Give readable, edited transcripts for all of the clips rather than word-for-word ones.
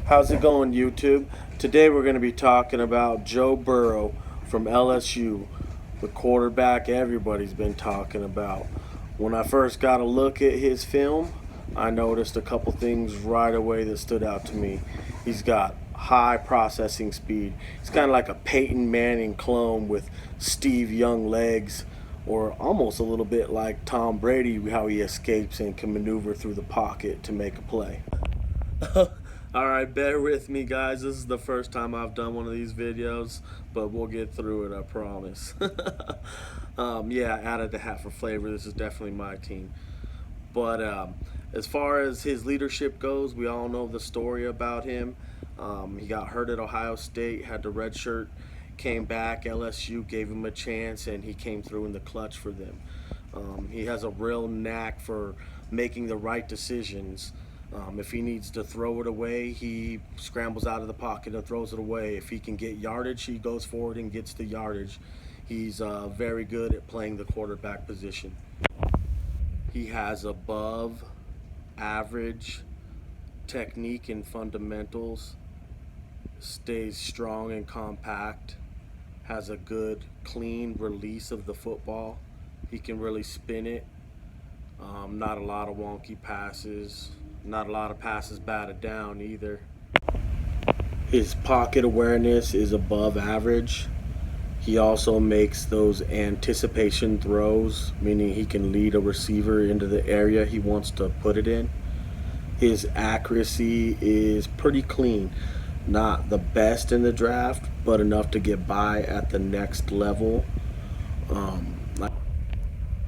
How's it going, YouTube? Today we're going to be talking about Joe Burrow from LSU, the quarterback everybody's been talking about. When I first got a look at his film, I noticed a couple things right away that stood out to me. He's got high processing speed. He's kind of like a Peyton Manning clone with Steve Young legs, or almost a little bit like Tom Brady, how he escapes and can maneuver through the pocket to make a play. Alright, bear with me, guys. This is the first time I've done one of these videos, but we'll get through it, I promise. Yeah, added the hat for flavor. This is definitely my team. But as far as his leadership goes, we all know the story about him. He got hurt at Ohio State, had the red shirt, came back. LSU gave him a chance, and he came through in the clutch for them. He has a real knack for making the right decisions. If he needs to throw it away, he scrambles out of the pocket and throws it away. If he can get yardage, he goes forward and gets the yardage. He's very good at playing the quarterback position. He has above average technique and fundamentals, stays strong and compact, has a good clean release of the football. He can really spin it. Not a lot of wonky passes. Not a lot of passes batted down either. His pocket awareness is above average. He also makes those anticipation throws, meaning he can lead a receiver into the area he wants to put it in. His accuracy is pretty clean. Not the best in the draft, but enough to get by at the next level.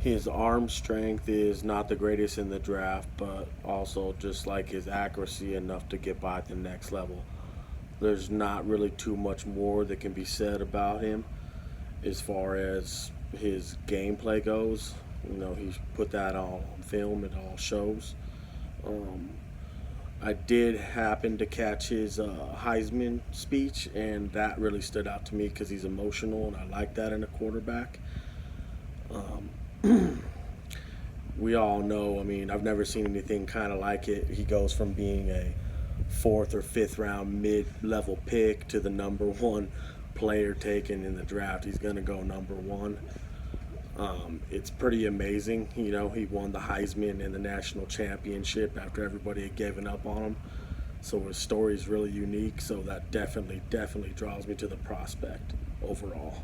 His arm strength is not the greatest in the draft, but also just like his accuracy, enough to get by at the next level. There's not really too much more that can be said about him as far as his gameplay goes. You know, he's put that all on film, it all shows. I did happen to catch his Heisman speech, and that really stood out to me because he's emotional, and I like that in a quarterback. We all know, I mean, I've never seen anything kind of like it. He goes from being a 4th or 5th round mid-level pick to the #1 player taken in the draft. He's going to go #1. It's pretty amazing. You know, he won the Heisman and the national championship after everybody had given up on him. So his story is really unique. So that definitely draws me to the prospect overall.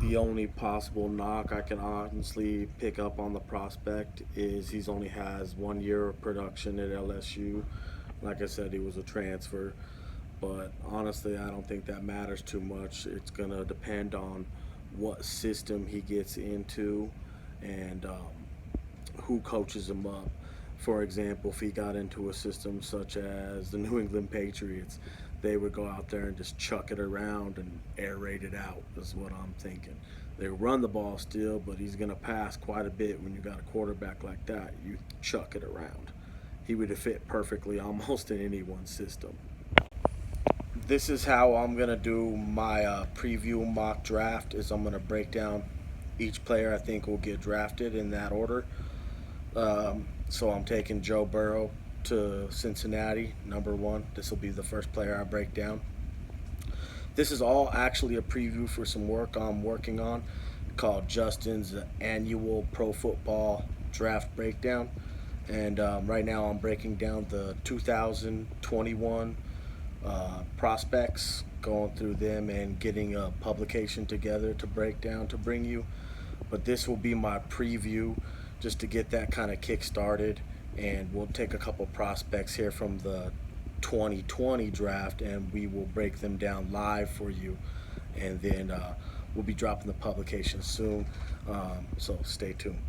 The only possible knock I can honestly pick up on the prospect is he's only has 1 year of production at LSU. Like I said, he was a transfer, but honestly, I don't think that matters too much. It's going to depend on what system he gets into and who coaches him up. For example, if he got into a system such as the New England Patriots, they would go out there and just chuck it around and air raid it out, is what I'm thinking. They run the ball still, but he's going to pass quite a bit. When you got a quarterback like that, you chuck it around. He would have fit perfectly almost in anyone's system. This is how I'm going to do my preview mock draft, is I'm going to break down each player I think will get drafted in that order. So I'm taking Joe Burrow to Cincinnati, #1. This will be the first player I break down. This is all actually a preview for some work I'm working on called Justin's Annual Pro Football Draft Breakdown. And right now I'm breaking down the 2021 prospects, going through them and getting a publication together to break down to bring you. But this will be my preview just to get that kind of kick started. And we'll take a couple prospects here from the 2020 draft and we will break them down live for you, and then we'll be dropping the publication soon, so stay tuned.